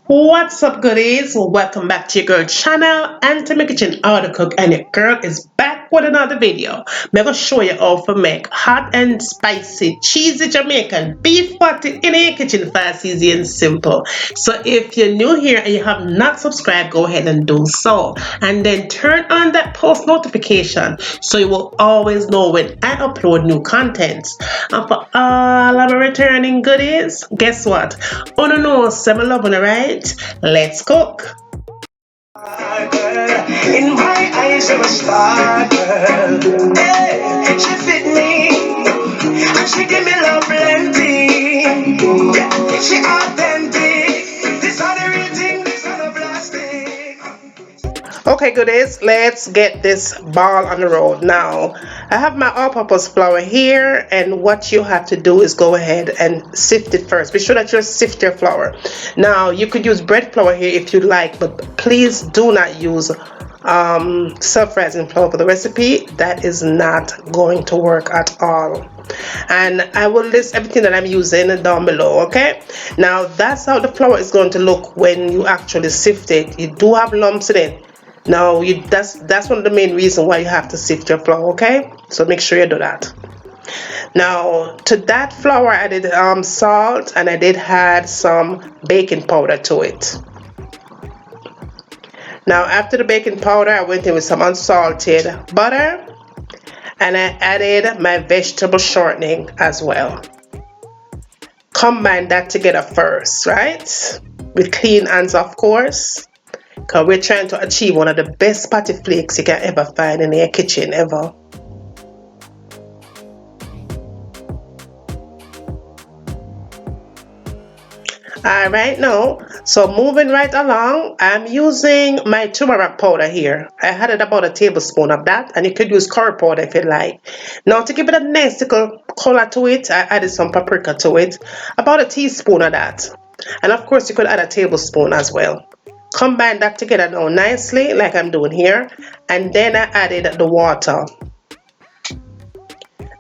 What's up, goodies? Welcome back to your girl channel and to my kitchen how to cook, and your girl is back with another video. I'm gonna show you how to make hot and spicy cheesy Jamaican beef patty in your kitchen, fast, easy and simple. So if you're new here and you have not subscribed, go ahead and do so, and then turn on that post notification so you will always know when I upload new content. And for all of my returning goodies, guess what? Oh no, no, summer loving, right? Let's cook. In my eyes, you're a star, girl. Hey, she fit me, and she give me love plenty. Yeah, she authentic. This are the real thing, this are the plastic. Okay, goodies, let's get this ball on the road. Now, I have my all-purpose flour here, and what you have to do is go ahead and sift it first. Be sure that you sift your flour. Now, you could use bread flour here if you like, but please do not use self-rising flour for the recipe. That is not going to work at all. And I will list everything that I'm using down below. Okay, now that's how the flour is going to look when you actually sift it. You do have lumps in it. Now that's one of the main reasons why you have to sift your flour. Okay, so make sure you do that. Now to that flour I did salt, and I did add some baking powder to it. Now after the baking powder, I went in with some unsalted butter, and I added my vegetable shortening as well. Combine that together first, right? With clean hands, of course, because we're trying to achieve one of the best patty flakes you can ever find in your kitchen ever. Alright, now, so moving right along, I'm using my turmeric powder here. I added about a tablespoon of that, and you could use curry powder if you like. Now to give it a nice little color to it, I added some paprika to it, about a teaspoon of that. And of course you could add a tablespoon as well. Combine that together now nicely like I'm doing here, and then I added the water.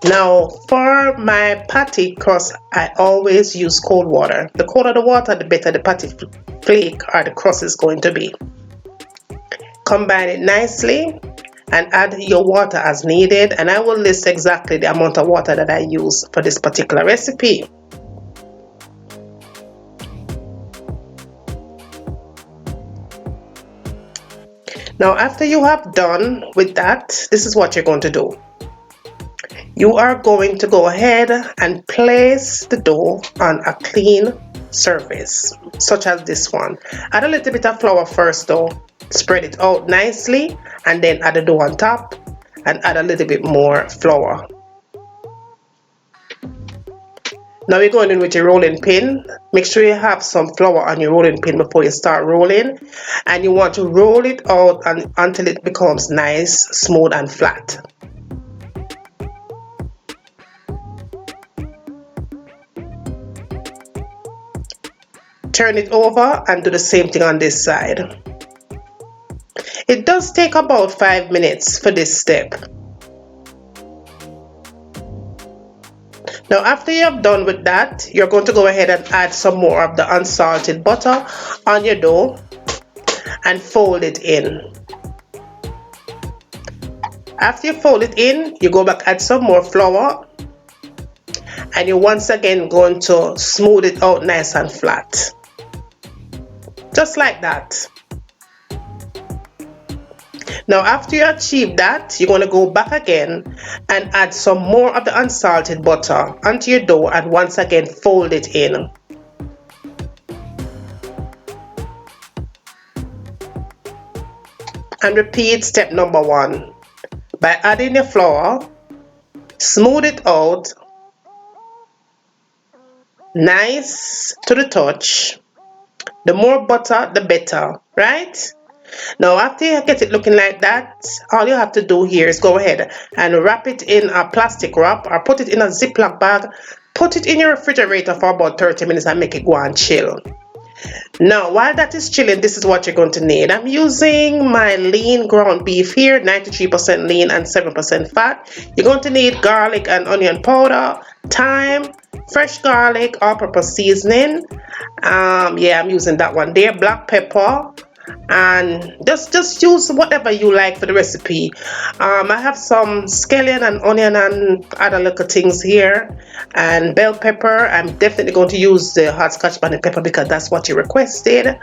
Now for my patty crust, I always use cold water. The colder the water, the better the patty flake or the crust is going to be. Combine it nicely and add your water as needed, and I will list exactly the amount of water that I use for this particular recipe. Now after you have done with that, this is what you're going to do. You are going to go ahead and place the dough on a clean surface, such as this one. Add a little bit of flour first though, spread it out nicely, and then add the dough on top and add a little bit more flour. Now we're going in with your rolling pin. Make sure you have some flour on your rolling pin before you start rolling, and you want to roll it out until it becomes nice, smooth and flat. Turn it over and do the same thing on this side. It does take about 5 minutes for this step. Now after you have done with that, you're going to go ahead and add some more of the unsalted butter on your dough and fold it in. After you fold it in, you go back, add some more flour, and you're once again going to smooth it out nice and flat. Just like that. Now after you achieve that, you're going to go back again and add some more of the unsalted butter onto your dough and once again fold it in. And repeat step number 1 by adding your flour, smooth it out, nice to the touch. The more butter, the better, right? Now after you get it looking like that, all you have to do here is go ahead and wrap it in a plastic wrap or put it in a Ziploc bag. Put it in your refrigerator for about 30 minutes and make it go and chill. Now, while that is chilling, this is what you're going to need. I'm using my lean ground beef here, 93% lean and 7% fat. You're going to need garlic and onion powder, thyme, fresh garlic, all-purpose seasoning. Yeah, I'm using that one there. Black pepper, and just use whatever you like for the recipe. I have some scallion and onion and other little things here, and bell pepper. I'm definitely going to use the hot scotch bonnet pepper because that's what you requested,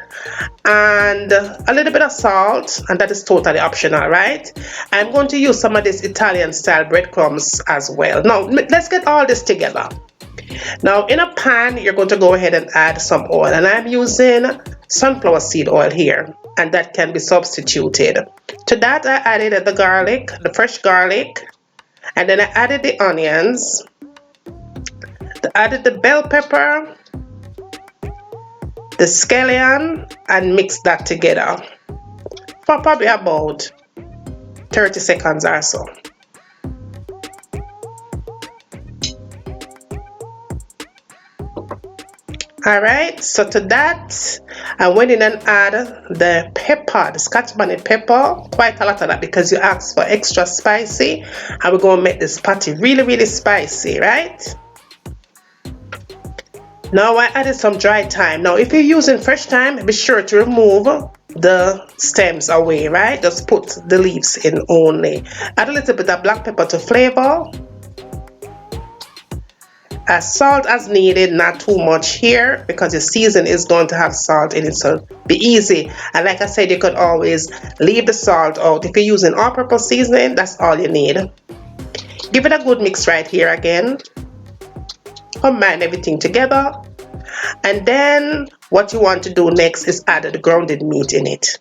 and a little bit of salt, and that is totally optional, right? I'm going to use some of this Italian style breadcrumbs as well. Now let's get all this together. Now in a pan, you're going to go ahead and add some oil, and I'm using sunflower seed oil here, and that can be substituted. To that I added the garlic, the fresh garlic, and then I added the onions, I added the bell pepper, the scallion, and mix that together for probably about 30 seconds or so. Alright, so to that, I went in and added the pepper, the scotch bonnet pepper, quite a lot of that because you asked for extra spicy, and we're going to make this patty really spicy, right? Now I added some dry thyme. Now if you're using fresh thyme, be sure to remove the stems away, right? Just put the leaves in only. Add a little bit of black pepper to flavor. Salt as needed, not too much here because the season is going to have salt in it, so be easy. And like I said, you could always leave the salt out. If you're using all-purpose seasoning, that's all you need. Give it a good mix right here again. Combine everything together, and then what you want to do next is add the grounded meat in it.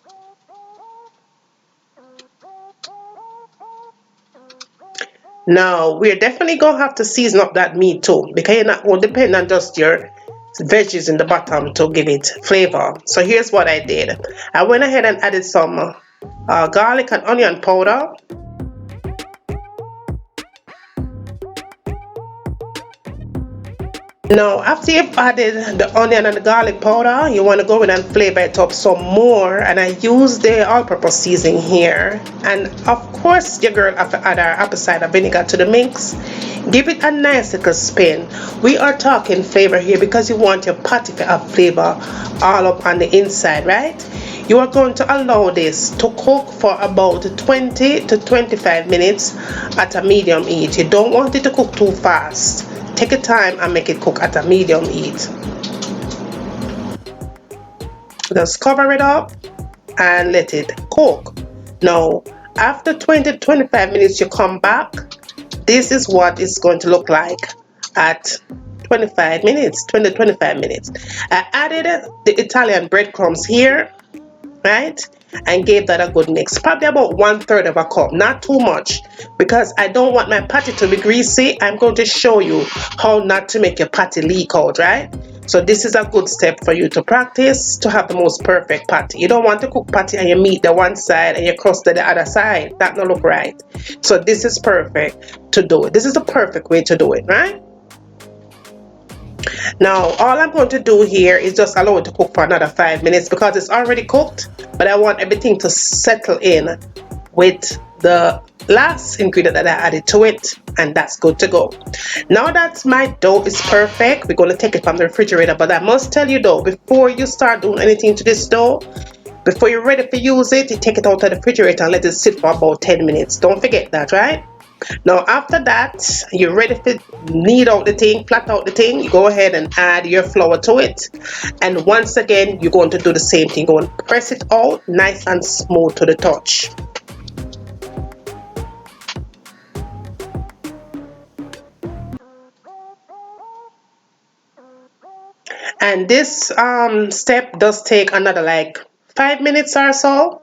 Now we're definitely gonna have to season up that meat too, because you're not going to depend on just your veggies in the bottom to give it flavor. So here's what I did. I went ahead and added some garlic and onion powder. Now after you've added the onion and the garlic powder, you want to go in and flavor it up some more, and I use the all-purpose seasoning here, and of course your girl have to add our apple cider vinegar to the mix. Give it a nice little spin. We are talking flavor here because you want your patty to have flavor all up on the inside, right? You are going to allow this to cook for about 20 to 25 minutes at a medium heat. You don't want it to cook too fast. Take your time and make it cook at a medium heat. Just cover it up and let it cook. Now, after 20 to 25 minutes, you come back. This is what it's going to look like at 25 minutes, 20 to 25 minutes. I added the Italian breadcrumbs here, right? And gave that a good mix, probably about 1/3 of a cup, not too much, because I don't want my patty to be greasy. I'm going to show you how not to make your patty leak out, right? So this is a good step for you to practice to have the most perfect patty. You don't want to cook patty and you meat the one side and you crust the other side. That don't look right. So this is perfect to do it. This is the perfect way to do it, right? Now all I'm going to do here is just allow it to cook for another 5 minutes because it's already cooked, but I want everything to settle in with the last ingredient that I added to it, and that's good to go. Now that my dough is perfect, we're going to take it from the refrigerator, but I must tell you though, before you start doing anything to this dough, before you're ready to use it, you take it out of the refrigerator and let it sit for about 10 minutes. Don't forget that, right? Now after that, you're ready to knead out the thing, flat out the thing. You go ahead and add your flour to it, and once again you're going to do the same thing. Go and press it out nice and smooth to the touch. And this step does take another like 5 minutes or so.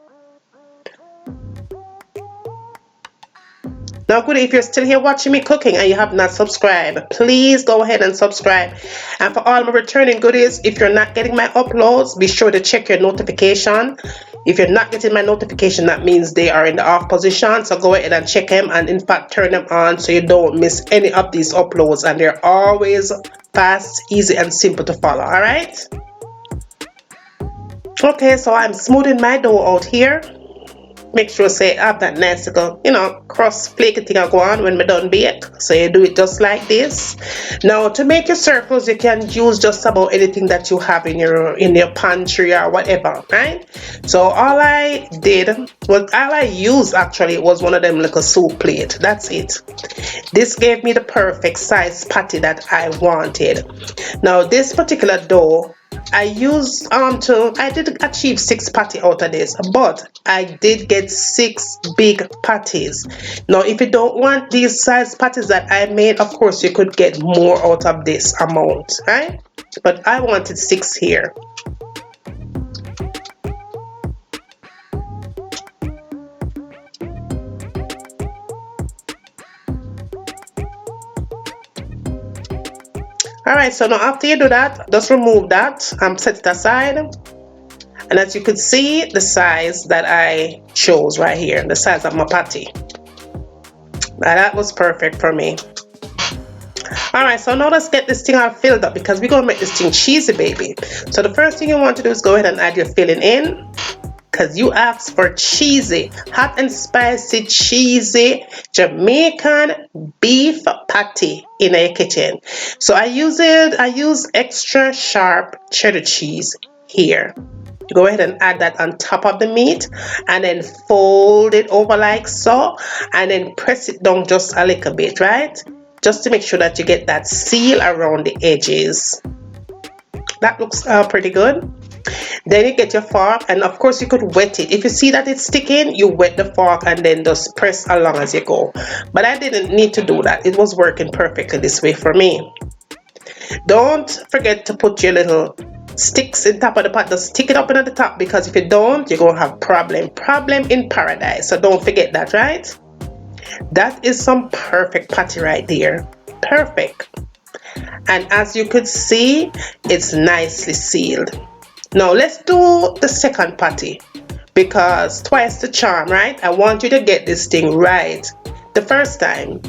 Now good, if you're still here watching me cooking and you have not subscribed, please go ahead and subscribe. And for all my returning goodies, if you're not getting my uploads, be sure to check your notification. If you're not getting my notification, that means they are in the off position, so go ahead and check them, and in fact turn them on so you don't miss any of these uploads, and they're always fast, easy and simple to follow. All right, Okay, so I'm smoothing my dough out here. Make sure say I have that nice little, cross flaky thing I go on when we done bake. So you do it just like this. Now to make your circles, you can use just about anything that you have in your pantry or whatever, right? So all I used actually was one of them little soup plate. That's it. This gave me the perfect size patty that I wanted. Now this particular dough I used I did achieve 6 patty out of this, but I did get 6 big patties. Now if you don't want these size patties that I made, of course you could get more out of this amount, right? But I wanted 6 here. Alright, so now after you do that, just remove that, set it aside. And as you could see, the size that I chose right here, the size of my patty. Now that was perfect for me. Alright, so now let's get this thing all filled up because we're going to make this thing cheesy, baby. So the first thing you want to do is go ahead and add your filling in. Because you asked for cheesy, hot and spicy, cheesy Jamaican beef patty in your kitchen. So I use extra sharp cheddar cheese here. Go ahead and add that on top of the meat and then fold it over like so and then press it down just a little bit, right? Just to make sure that you get that seal around the edges. That looks pretty good. Then you get your fork and of course you could wet it. If you see that it's sticking, you wet the fork and then just press along as you go. But I didn't need to do that. It was working perfectly this way for me. Don't forget to put your little sticks in top of the pot. Just stick it up in at the top because if you don't, you're going to have problem in paradise. So don't forget that, right? That is some perfect patty right there. Perfect. And as you could see, it's nicely sealed. Now let's do the second patty because twice the charm, right? I want you to get this thing right the first time.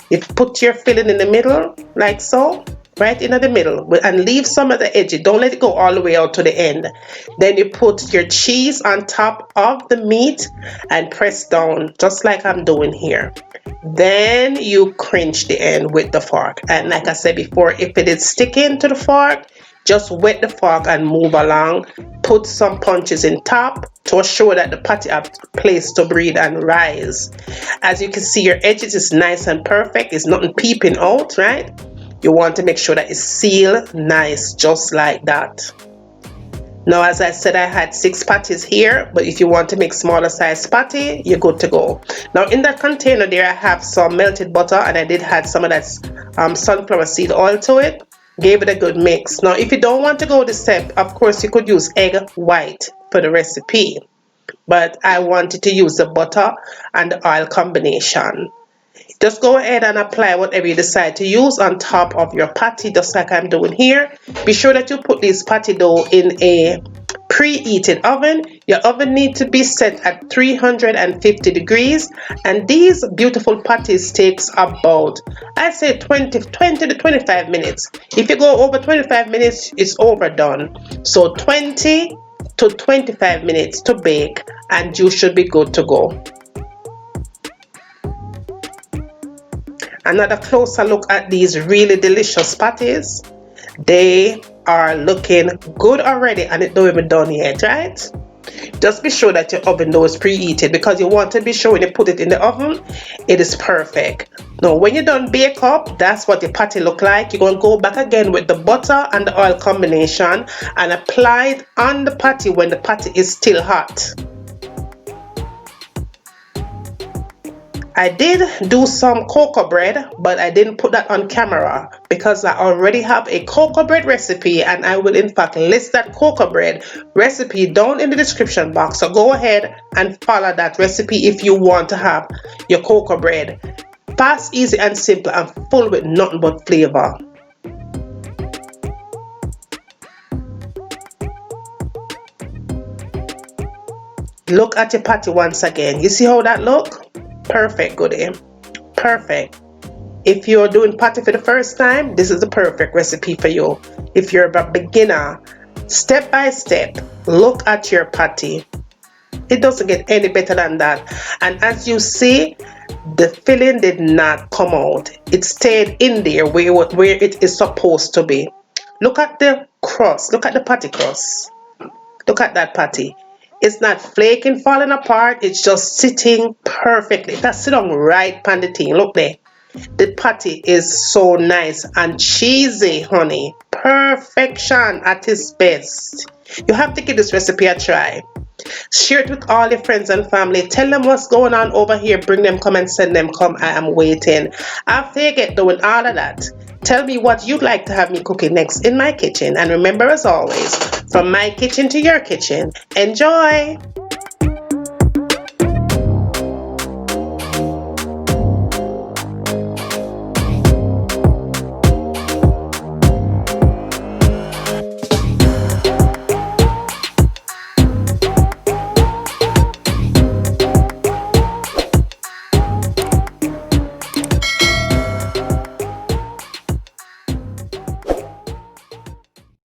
You put your filling in the middle like so, right in the middle, and leave some of the edges. Don't let it go all the way out to the end. Then you put your cheese on top of the meat and press down just like I'm doing here. Then you cringe the end with the fork. And like I said before, if it is sticking to the fork, just wet the fork and move along. Put some punches in top to assure that the patty have place to breathe and rise. As you can see, your edges is nice and perfect. It's nothing peeping out, right? You want to make sure that it's sealed nice, just like that. Now, as I said, I had 6 patties here, but if you want to make smaller size patty, you're good to go. Now, in that container there, I have some melted butter, and I did add some of that sunflower seed oil to it. Gave it a good mix. Now, if you don't want to go this step, of course, you could use egg white for the recipe. But I wanted to use the butter and the oil combination. Just go ahead and apply whatever you decide to use on top of your patty, just like I'm doing here. Be sure that you put this patty dough in a preheated oven. Your oven needs to be set at 350 degrees, and these beautiful patties takes about, I say 20 to 25 minutes. If you go over 25 minutes, it's overdone. So 20 to 25 minutes to bake and you should be good to go. Another closer look at these really delicious patties. They are looking good already and it don't even done yet, right? Just be sure that your oven though is preheated because you want to be sure when you put it in the oven, it is perfect. Now when you're done bake up, that's what your patty look like. You're going to go back again with the butter and the oil combination and apply it on the patty when the patty is still hot. I did do some cocoa bread, but I didn't put that on camera because I already have a cocoa bread recipe, and I will in fact list that cocoa bread recipe down in the description box. So go ahead and follow that recipe if you want to have your cocoa bread. Fast, easy and simple and full with nothing but flavor. Look at your patty once again. You see how that look? Perfect, goodie. Perfect. If you're doing patty for the first time, this is the perfect recipe for you. If you're a beginner Step by step, look at your patty. It doesn't get any better than that. And as you see, the filling did not come out. It stayed in there where it is supposed to be. Look at the crust. Look at the patty crust. Look at that patty. It's not flaking, falling apart. It's just sitting perfectly. That's sit on right pan the thing. Look there. The patty is so nice and cheesy, honey. Perfection at its best. You have to give this recipe a try. Share it with all your friends and family. Tell them what's going on over here. Bring them, come and send them, come. I am waiting. After you get doing all of that, tell me what you'd like to have me cooking next in my kitchen. And remember, as always, from my kitchen to your kitchen, enjoy!